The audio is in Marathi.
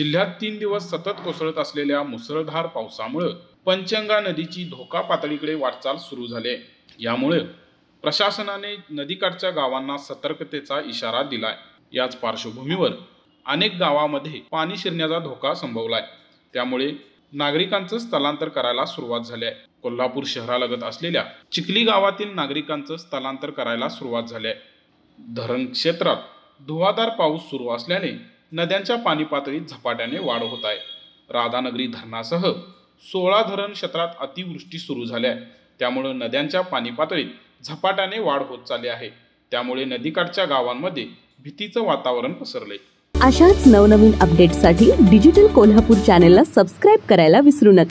जिल्ह्यात 3 दिवस सतत कोसळत असलेल्या मुसळधार पावसामुळे पंचगंगा नदीची धोका पातळीकडे वाटचाल सुरू झाली आहे। यामुळे प्रशासनाने नदीकाठच्या गावांना सतर्कतेचा इशारा दिलाय। याच पार्श्वभूमीवर अनेक गावांमध्ये पाणी शिरण्याचा धोका संभवलाय। त्यामुळे नागरिकांचं स्थलांतर करायला सुरुवात झाली आहे। कोल्हापूर शहरालगत असलेल्या चिखली गावातील नागरिकांचं स्थलांतर करायला सुरुवात झाली आहे। धरण क्षेत्रात धुवाधार पाऊस सुरू असल्याने नद्यांच्या पाणी पातळीत झपाट्याने वाढ होत आहे। राधानगरी धरणासह 16 धरण क्षेत्रात अतिवृष्टी सुरू झाली आहे। त्यामुळे नद्यांच्या पाणी पातळीत झपाट्याने वाढ होत चालली आहे। त्यामुळे नदीकाठच्या गावांमध्ये भीतीचं वातावरण पसरले। अशाच नवनवीन अपडेट्ससाठी डिजिटल कोल्हापूर चॅनेलला सबस्क्राइब करायला विसरू नका।